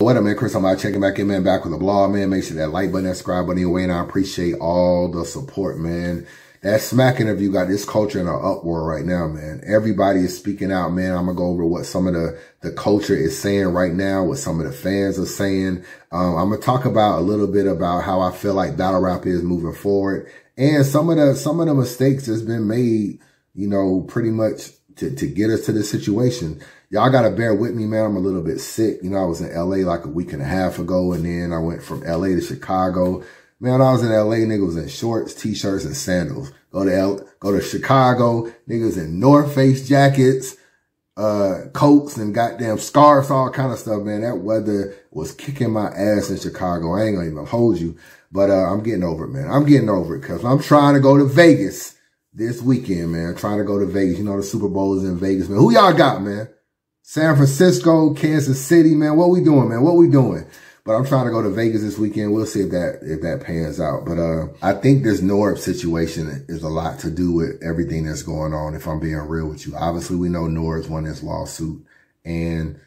What up, man? Chris, I'm out checking back in, man. Back with the blog, man. Make sure that like button, that subscribe button, your way, and I appreciate all the support, man. That Smack interview got this culture in an uproar right now, man. Everybody is speaking out, man. I'm gonna go over what some of the culture is saying right now, what some of the fans are saying. I'm gonna talk about a little bit about how I feel like battle rap is moving forward, and some of the mistakes that's been made, you know, pretty much to get us to this situation. Y'all gotta bear with me, man. I'm a little bit sick. You know, I was in LA like a week and a half ago, and then I went from LA to Chicago. Man, when I was in LA, niggas was in shorts, t-shirts, and sandals. Go to Chicago, niggas in North Face jackets, coats, and goddamn scarves, all kind of stuff, man. That weather was kicking my ass in Chicago. I ain't gonna even hold you. But I'm getting over it, man. I'm getting over it because I'm trying to go to Vegas this weekend, man. Trying to go to Vegas. You know, the Super Bowl is in Vegas, man. Who y'all got, man? San Francisco, Kansas City, man. What we doing, man? What we doing? But I'm trying to go to Vegas this weekend. We'll see if that pans out. But I think this Noris situation is a lot to do with everything that's going on, if I'm being real with you. Obviously, we know Noris won this lawsuit. And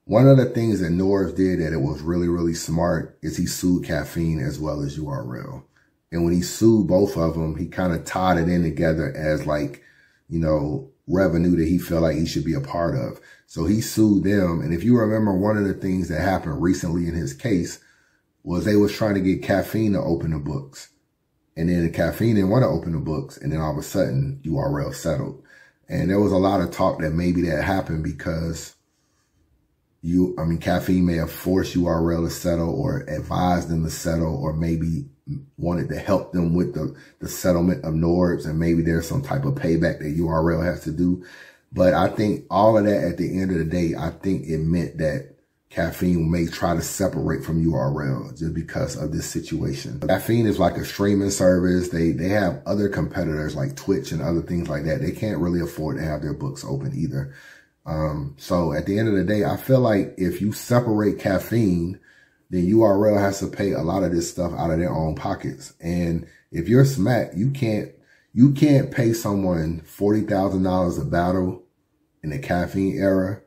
one of the things that Noris did that it was really, really smart is he sued Caffeine as well as URL. And when he sued both of them, he kind of tied it in together as like, you know, revenue that he felt like he should be a part of. So he sued them. And if you remember, one of the things that happened recently in his case was they was trying to get Caffeine to open the books. And then the Caffeine didn't want to open the books. And then all of a sudden, URL settled. And there was a lot of talk that maybe that happened because Caffeine may have forced URL to settle or advised them to settle, or maybe wanted to help them with the settlement of Noris, and maybe there's some type of payback that URL has to do. But I think all of that, at the end of the day, I think it meant that Caffeine may try to separate from URL just because of this situation. Caffeine is like a streaming service. They have other competitors like Twitch and other things like that. They can't really afford to have their books open either. So at the end of the day, I feel like if you separate Caffeine, then URL has to pay a lot of this stuff out of their own pockets. And if you're Smack, you can't pay someone $40,000 a battle in the Caffeine era,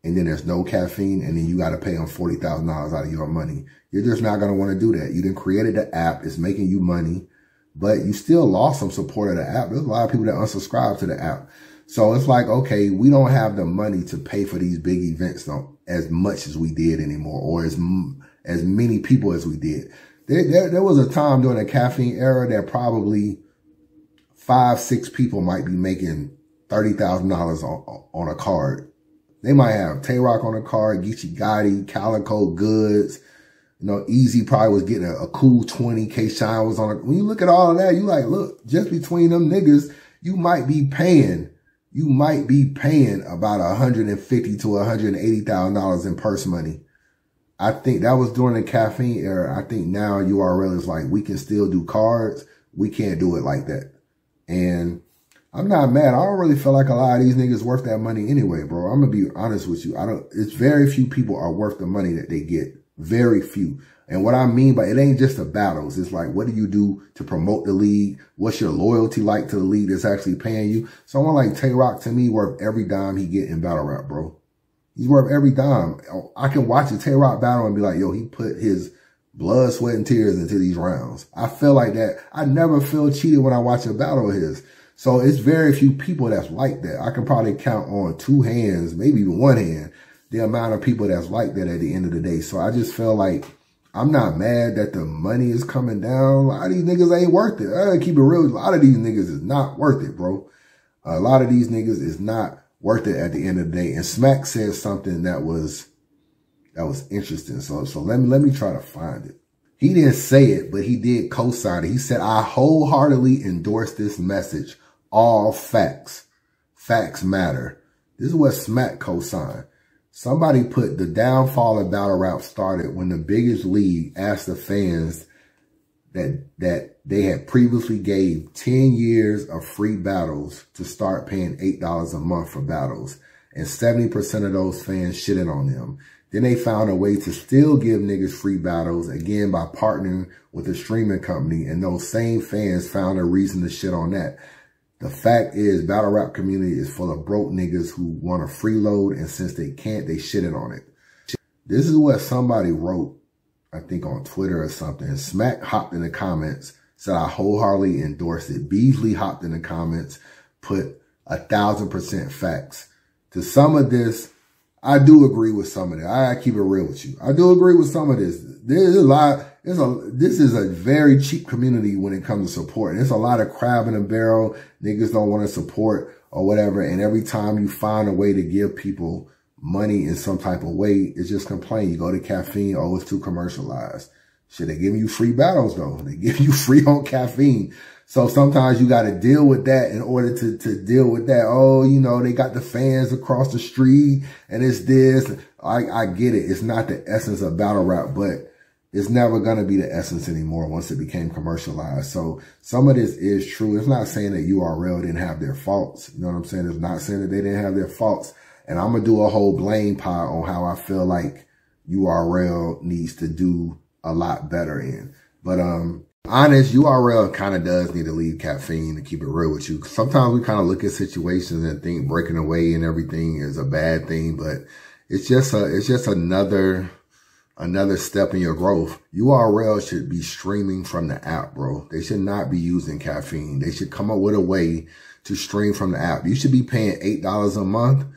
and then there's no Caffeine, and then you got to pay them $40,000 out of your money. You're just not going to want to do that. You done created the app. It's making you money, but you still lost some support of the app. There's a lot of people that unsubscribe to the app. So it's like, okay, we don't have the money to pay for these big events as much as we did anymore, or as many people as we did. There was a time during the Caffeine era that probably 5, 6 people might be making $30,000 on a card. They might have Tay-Rock on a card, Geechee Gotti, Calico Goods. You know, Easy probably was getting a cool 20. K-Shine was on it. When you look at all of that, you like, look, just between them niggas, you might be paying about $150,000 to $180,000 in purse money. I think that was during the Caffeine era. I think now URL is like, we can still do cards. We can't do it like that. And I'm not mad. I don't really feel like a lot of these niggas worth that money anyway, bro. I'm going to be honest with you. It's very few people are worth the money that they get. Very few. And what I mean by it ain't just the battles. It's like, what do you do to promote the league? What's your loyalty like to the league that's actually paying you? Someone like Tay-Rock, to me, worth every dime he get in battle rap, bro. He's worth every dime. I can watch a Tay-Rock battle and be like, yo, he put his blood, sweat, and tears into these rounds. I feel like that. I never feel cheated when I watch a battle of his. So it's very few people that's like that. I can probably count on 2 hands, maybe even 1 hand, the amount of people that's like that at the end of the day. So I just feel like I'm not mad that the money is coming down. A lot of these niggas ain't worth it. I gotta keep it real. A lot of these niggas is not worth it, bro. A lot of these niggas is not worth it at the end of the day. And Smack said something that was interesting. So let me try to find it. He didn't say it, but he did co-sign it. He said, I wholeheartedly endorse this message. All facts. Facts matter. This is what Smack co-signed. Somebody put the downfall of battle rap started when the biggest league asked the fans that they had previously gave 10 years of free battles to start paying $8 a month for battles. And 70% of those fans shitted on them. Then they found a way to still give niggas free battles, again, by partnering with a streaming company. And those same fans found a reason to shit on that. The fact is, battle rap community is full of broke niggas who want to freeload, and since they can't, they shitted on it. This is what somebody wrote, I think on Twitter or something. Smack hopped in the comments, said I wholeheartedly endorse it. Beasley hopped in the comments, put 1,000% facts. To some of this, I do agree with some of it. I keep it real with you. I do agree with some of this. There's a lot. This is a very cheap community when it comes to support. And there's a lot of crab in a barrel. Niggas don't want to support or whatever. And every time you find a way to give people money in some type of way, it's just complain. You go to caffeine, oh, it's too commercialized. Shit, they give you free battles though. They give you free on caffeine. So sometimes you got to deal with that in order to deal with that. Oh, you know, they got the fans across the street and it's this. I get it. It's not the essence of battle rap, but it's never going to be the essence anymore once it became commercialized. So some of this is true. It's not saying that URL didn't have their faults. You know what I'm saying? It's not saying that they didn't have their faults. And I'm going to do a whole blame pile on how I feel like URL needs to do a lot better in. But, honest, URL kind of does need to leave caffeine, to keep it real with you. Sometimes we kind of look at situations and think breaking away and everything is a bad thing, but it's just another step in your growth. URL should be streaming from the app, bro. They should not be using caffeine. They should come up with a way to stream from the app. You should be paying $8 a month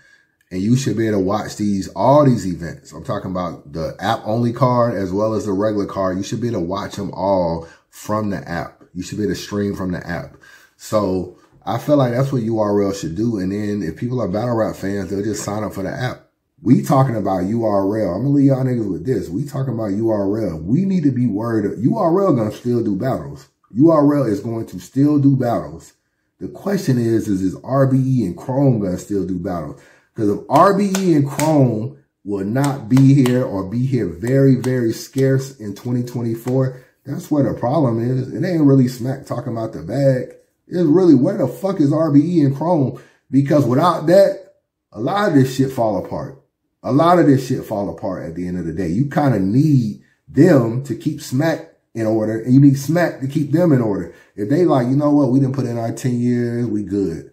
and you should be able to watch all these events. I'm talking about the app only card as well as the regular card. You should be able to watch them all from the app. You should be able to stream from the app. So I feel like that's what URL should do. And then if people are battle rap fans, they'll just sign up for the app. We talking about URL. I'm going to leave y'all niggas with this. We talking about URL. We need to be worried. URL going to still do battles. URL is going to still do battles. The question is RBE and Chrome going to still do battles? Because if RBE and Chrome will not be here or be here very, very scarce in 2024, that's where the problem is. It ain't really Smack talking about the bag. It's really where the fuck is RBE and Chrome? Because without that, a lot of this shit fall apart. A lot of this shit fall apart at the end of the day. You kind of need them to keep Smack in order, and you need Smack to keep them in order. If they like, you know what, we didn't put in our 10 years, we good.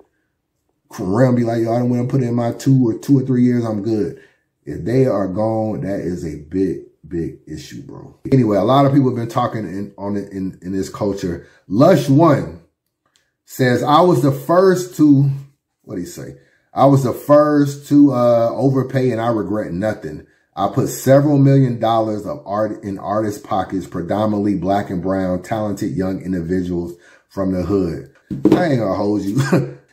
Realm be like, yo, I don't want to put in my 2 or 3 years, I'm good. If they are gone, that is a big issue, bro. Anyway, a lot of people have been talking in this culture. Lush One says, I was the first to, what do you say? I was the first to overpay and I regret nothing. I put several $1 million of art in artists' pockets, predominantly black and brown, talented young individuals from the hood. I ain't gonna hold you.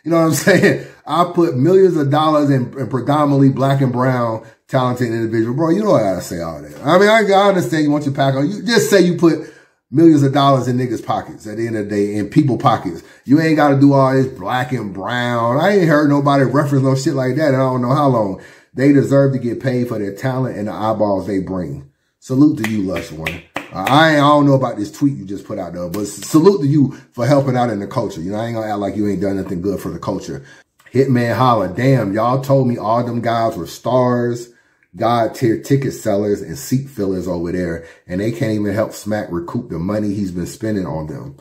You know what I'm saying? I put millions of dollars in predominantly black and brown, talented individual. Bro, you know I gotta say all that. I mean, I understand you want your pack on. You just say you put millions of dollars in niggas' pockets at the end of the day, in people pockets. You ain't gotta do all this black and brown. I ain't heard nobody reference no shit like that in I don't know how long. They deserve to get paid for their talent and the eyeballs they bring. Salute to you, Lush One. I don't know about this tweet you just put out there, but salute to you for helping out in the culture. You know, I ain't gonna act like you ain't done nothing good for the culture. Hitman holla, damn, y'all told me all them guys were stars, God tier ticket sellers and seat fillers over there, and they can't even help Smack recoup the money he's been spending on them.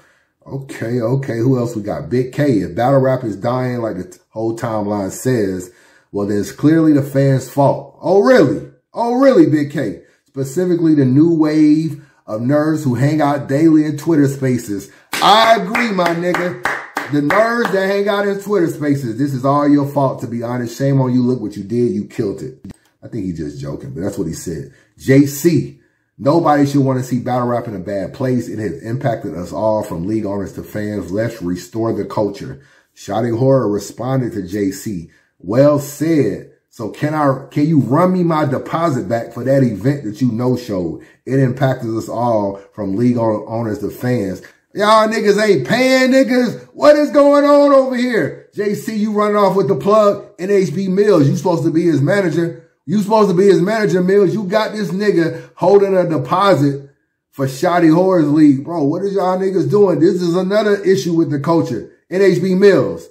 Okay, who else we got? Big K, if battle rap is dying like the whole timeline says, well, then it's clearly the fans' fault. Oh, really, Big K? Specifically the new wave of nerds who hang out daily in Twitter spaces. I agree, my nigga. The nerds that hang out in Twitter spaces, this is all your fault, to be honest. Shame on you. Look what you did. You killed it. I think he's just joking, but that's what he said. JC, nobody should want to see battle rap in a bad place. It has impacted us all, from league owners to fans. Let's restore the culture. Shotty Horror responded to JC. Well said. So can you run me my deposit back for that event that you no-showed? It impacted us all, from league owners to fans. Y'all niggas ain't paying, niggas. What is going on over here? JC, you running off with the plug. NHB Mills, you supposed to be his manager. Mills. You got this nigga holding a deposit for Shotty Horror's league. Bro, what is y'all niggas doing? This is another issue with the culture. NHB Mills.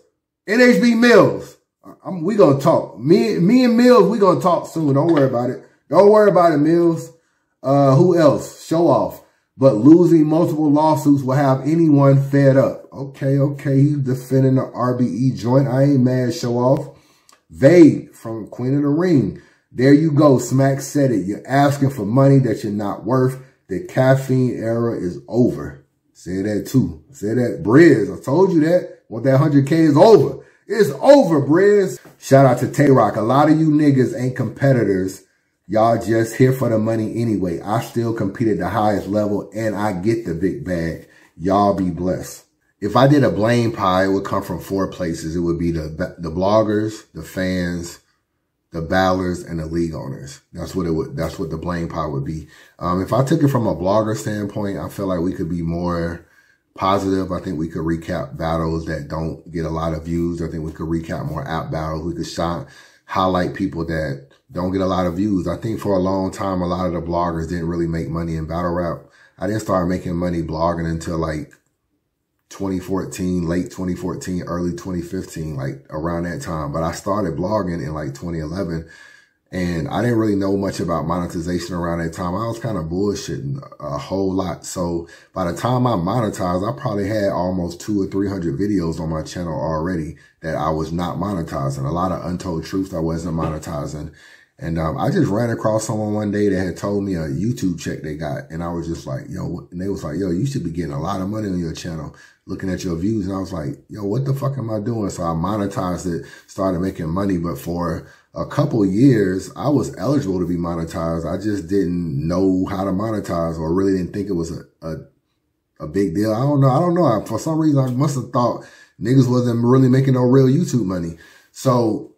We gonna talk. Me and Mills, we gonna talk soon. Don't worry about it. Mills. Who else? Show off. But losing multiple lawsuits will have anyone fed up. Okay. He's defending the RBE joint. I ain't mad, show off. Vade from Queen of the Ring. There you go. Smack said it. You're asking for money that you're not worth. The caffeine era is over. Say that too. Say that. Briz, I told you that. Well, that 100K is over. It's over, Briz. Shout out to Tay-Rock. A lot of you niggas ain't competitors. Y'all just here for the money anyway. I still compete at the highest level and I get the big bag. Y'all be blessed. If I did a blame pie, it would come from 4 places. It would be the bloggers, the fans, the battlers, and the league owners. That's what the blame pie would be. If I took it from a blogger standpoint, I feel like we could be more positive. I think we could recap battles that don't get a lot of views. I think we could recap more app battles. We could highlight people that don't get a lot of views. I think for a long time, a lot of the bloggers didn't really make money in battle rap. I didn't start making money blogging until like 2014, late 2014, early 2015, like around that time. But I started blogging in like 2011 and I didn't really know much about monetization around that time. I was kind of bullshitting a whole lot. So by the time I monetized, I probably had almost 200 or 300 videos on my channel already that I was not monetizing. A lot of untold truths I wasn't monetizing. And I just ran across someone one day that had told me a YouTube check they got. And I was just like, yo, and they was like, yo, you should be getting a lot of money on your channel looking at your views. And I was like, yo, what the fuck am I doing? So I monetized it, started making money. But for a couple of years, I was eligible to be monetized. I just didn't know how to monetize or really didn't think it was a big deal. I don't know. For some reason, I must have thought niggas wasn't really making no real YouTube money. So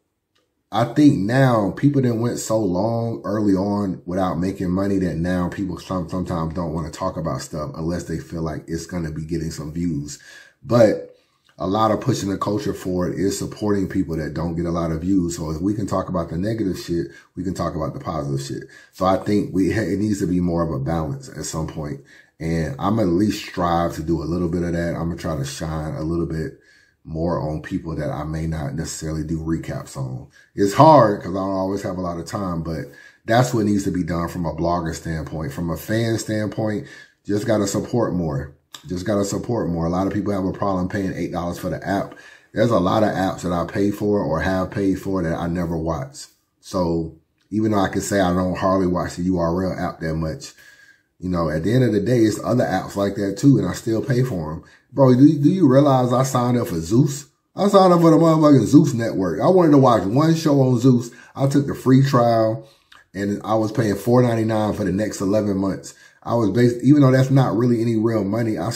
I think now people that went so long early on without making money that now people sometimes don't want to talk about stuff unless they feel like it's going to be getting some views. But a lot of pushing the culture forward is supporting people that don't get a lot of views. So if we can talk about the negative shit, we can talk about the positive shit. So I think it needs to be more of a balance at some point. And I'm at least strive to do a little bit of that. I'm going to try to shine a little bit more on people that I may not necessarily do recaps on. It's hard because I don't always have a lot of time, but that's what needs to be done from a blogger standpoint. From a fan standpoint, just got to support more. Just got to support more. A lot of people have a problem paying $8 for the app. There's a lot of apps that I pay for or have paid for that I never watch. So even though I can say I don't hardly watch the URL app that much, you know, at the end of the day, it's other apps like that too, and I still pay for them. Bro, do you realize I signed up for Zeus? I signed up for the motherfucking Zeus network. I wanted to watch one show on Zeus. I took the free trial, and I was paying $4.99 for the next 11 months. I was even though that's not really any real money, I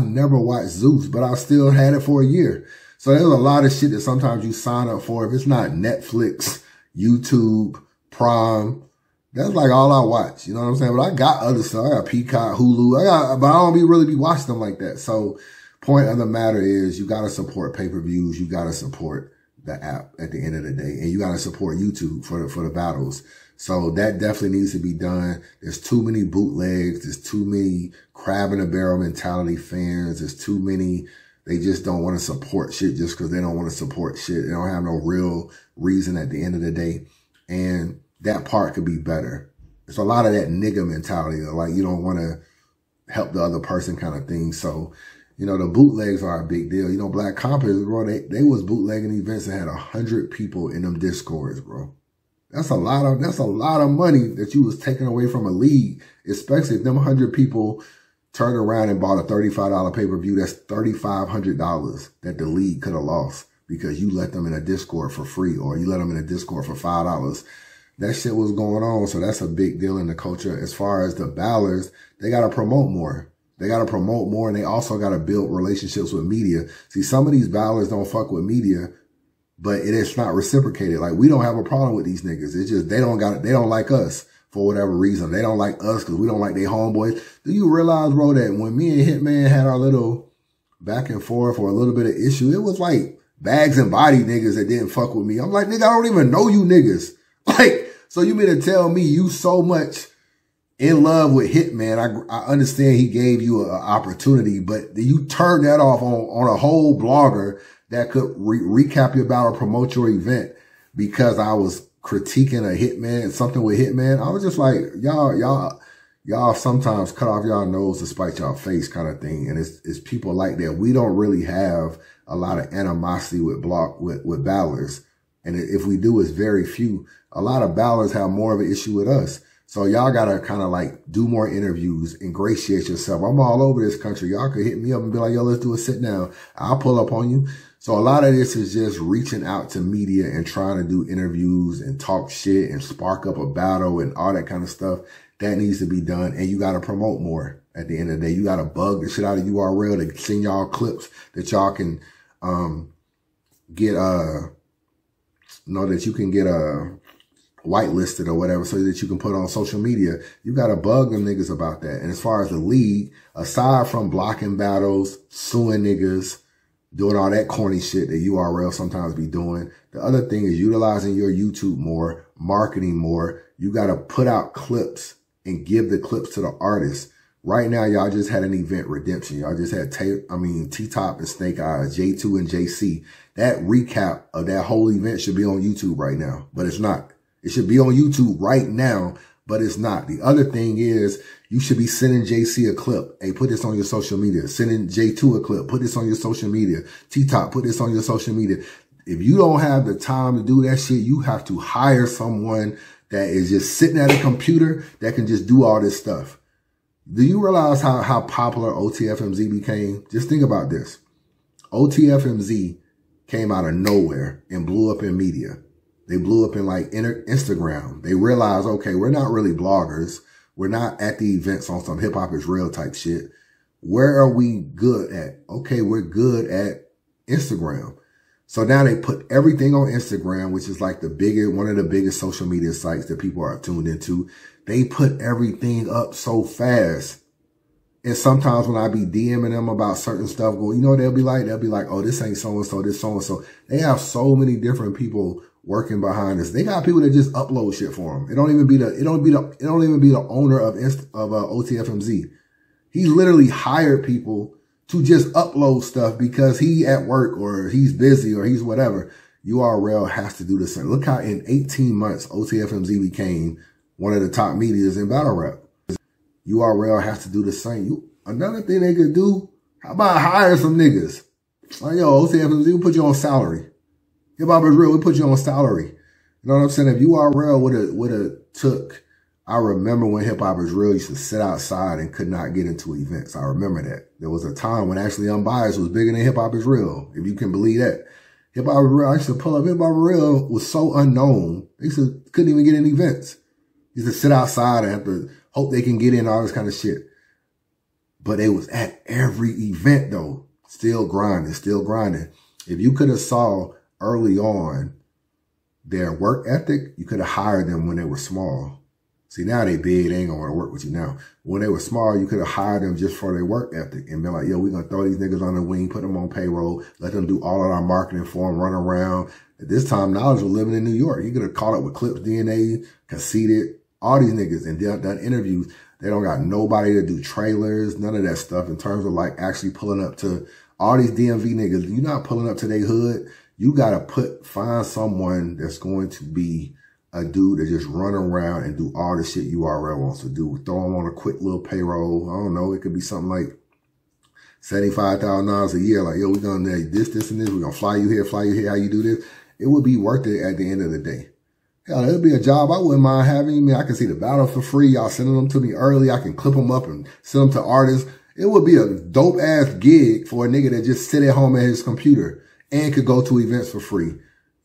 never watched Zeus, but I still had it for a year. So there's a lot of shit that sometimes you sign up for. If it's not Netflix, YouTube, Prime, that's like all I watch. You know what I'm saying? But I got other stuff. I got Peacock, Hulu. But I don't really be watching them like that. So point of the matter is you got to support pay-per-views. You got to support the app at the end of the day. And you got to support YouTube for the battles. So that definitely needs to be done. There's too many bootlegs. There's too many crab in a barrel mentality fans. There's too many. They just don't want to support shit just because they don't want to support shit. They don't have no real reason at the end of the day. And that part could be better. It's a lot of that nigga mentality, like you don't want to help the other person kind of thing. So, you know, the bootlegs are a big deal. You know, Black Compass, bro, they was bootlegging events and had 100 people in them discords, bro. That's a lot of money that you was taking away from a league, especially if them 100 people turned around and bought a $35 pay-per-view. That's $3,500 that the league could have lost because you let them in a Discord for free or you let them in a Discord for $5. That shit was going on. So that's a big deal in the culture. As far as the ballers, they got to promote more. They got to promote more, and they also got to build relationships with media. See, some of these ballers don't fuck with media, but it's not reciprocated. Like, we don't have a problem with these niggas. It's just they don't like us for whatever reason. They don't like us because we don't like their homeboys. Do you realize, bro, that when me and Hitman had our little back and forth or a little bit of issue, it was like bags and body niggas that didn't fuck with me. I'm like, nigga, I don't even know you niggas. Like, so you mean to tell me you so much in love with Hitman? I understand he gave you an opportunity, but you turned that off on a whole blogger that could recap your battle, promote your event because I was critiquing a Hitman, something with Hitman. I was just like, y'all sometimes cut off y'all nose to spite y'all face kind of thing. And it's people like that. We don't really have a lot of animosity with battlers. And if we do, it's very few. A lot of battlers have more of an issue with us. So y'all got to kind of like do more interviews, ingratiate yourself. I'm all over this country. Y'all could hit me up and be like, yo, let's do a sit down. I'll pull up on you. So a lot of this is just reaching out to media and trying to do interviews and talk shit and spark up a battle and all that kind of stuff. That needs to be done. And you got to promote more at the end of the day. You got to bug the shit out of URL to send y'all clips that y'all can, get, that you can get, whitelisted or whatever so that you can put on social media. You got to bug them niggas about that. And as far as the league, aside from blocking battles, suing niggas, doing all that corny shit that URL sometimes be doing, the other thing is utilizing your YouTube more, marketing more. You got to put out clips and give the clips to the artists. Right now, y'all just had an event, Redemption. Y'all just had T-Top and Snake Eyes, J2 and JC. That recap of that whole event should be on YouTube right now, but it's not. It should be on YouTube right now, but it's not. The other thing is you should be sending JC a clip. Hey, put this on your social media. Sending J2 a clip. Put this on your social media. T-Top, put this on your social media. If you don't have the time to do that shit, you have to hire someone that is just sitting at a computer that can just do all this stuff. Do you realize how popular OTFMZ became? Just think about this. OTFMZ came out of nowhere and blew up in media. They blew up in like Instagram. They realized, okay, we're not really bloggers. We're not at the events on some hip hop is real type shit. Where are we good at? Okay, we're good at Instagram. So now they put everything on Instagram, which is like one of the biggest social media sites that people are tuned into. They put everything up so fast. And sometimes when I be DMing them about certain stuff, they'll be like, oh, this ain't so-and-so, this so-and-so. They have so many different people working behind this. They got people that just upload shit for them. It don't even be the owner of OTFMZ. He literally hired people to just upload stuff because he at work or he's busy or he's whatever. URL has to do the same. Look how in 18 months OTFMZ became one of the top medias in battle rap. URL has to do the same. Another thing they could do, how about hire some niggas? Like, yo, OTFMZ, we'll put you on salary. Hip Hop is Real, we put you on salary. You know what I'm saying? If URL would have took, I remember when Hip Hop is Real used to sit outside and could not get into events. I remember that. There was a time when actually Unbiased was bigger than Hip Hop is Real, if you can believe that. Hip Hop is Real, I used to pull up. Hip Hop is Real was so unknown. They couldn't even get in events. Used to sit outside and have to hope they can get in, all this kind of shit. But they was at every event though. Still grinding, still grinding. If you could have saw early on their work ethic, you could have hired them when they were small. See, now they big, they ain't gonna want to work with you now. When they were small, you could have hired them just for their work ethic and been like, yo, we're gonna throw these niggas on the wing, put them on payroll, let them do all of our marketing for them, run around. At this time, Knowledge was living in New York. He could have caught up with Clips DNA, Conceited, all these niggas and done interviews. They don't got nobody to do trailers, none of that stuff in terms of like actually pulling up to all these DMV niggas. You're not pulling up to their hood. You got to find someone that's going to be a dude that just run around and do all the shit URL wants to do. Throw them on a quick little payroll. I don't know. It could be something like $75,000 a year. Like, yo, we're going to do this, and this. We're going to fly you here, how you do this. It would be worth it at the end of the day. Hell, it'd be a job I wouldn't mind having. I mean, I can see the battle for free. Y'all sending them to me early. I can clip them up and send them to artists. It would be a dope ass gig for a nigga that just sit at home at his computer and could go to events for free.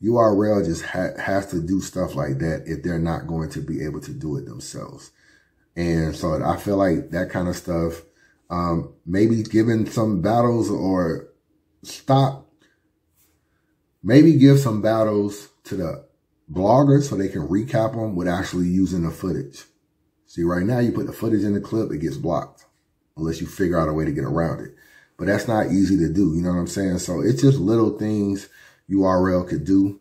URL just has to do stuff like that if they're not going to be able to do it themselves. And so I feel like that kind of stuff, maybe giving some battles or maybe give some battles to the bloggers so they can recap them with actually using the footage. See, right now you put the footage in the clip, it gets blocked unless you figure out a way to get around it. But that's not easy to do. You know what I'm saying? So it's just little things URL could do.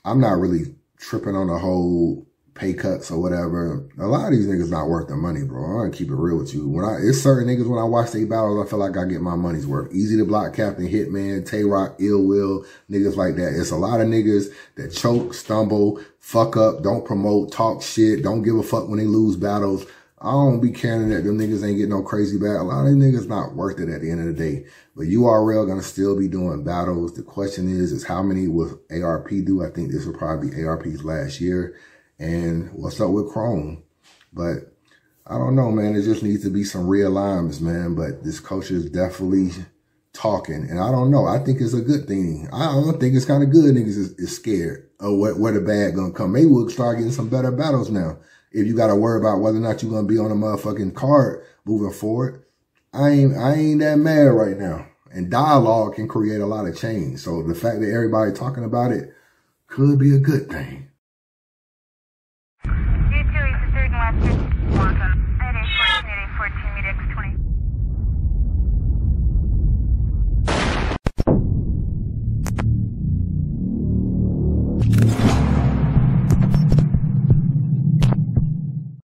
I'm not really tripping on the whole pay cuts or whatever. A lot of these niggas not worth the money, bro. I'm gonna keep it real with you. It's certain niggas when I watch they battles, I feel like I get my money's worth. Easy to Block, Captain, Hitman, Tay-Rock, Ill Will, niggas like that. It's a lot of niggas that choke, stumble, fuck up, don't promote, talk shit, don't give a fuck when they lose battles. I don't be caring that them niggas ain't getting no crazy bag. A lot of them niggas not worth it at the end of the day. But URL gonna still be doing battles. The question is how many will ARP do? I think this will probably be ARP's last year. And what's up with Chrome? But I don't know, man. There just needs to be some realignments, man. But this coach is definitely talking. And I don't know. I think it's a good thing. I don't think it's kind of good niggas is scared of where the bag gonna come. Maybe we'll start getting some better battles now. If you got to worry about whether or not you're going to be on a motherfucking card moving forward, I ain't that mad right now. And dialogue can create a lot of change. So the fact that everybody talking about it could be a good thing. G2 is the third and last 1 at 814, meet X20.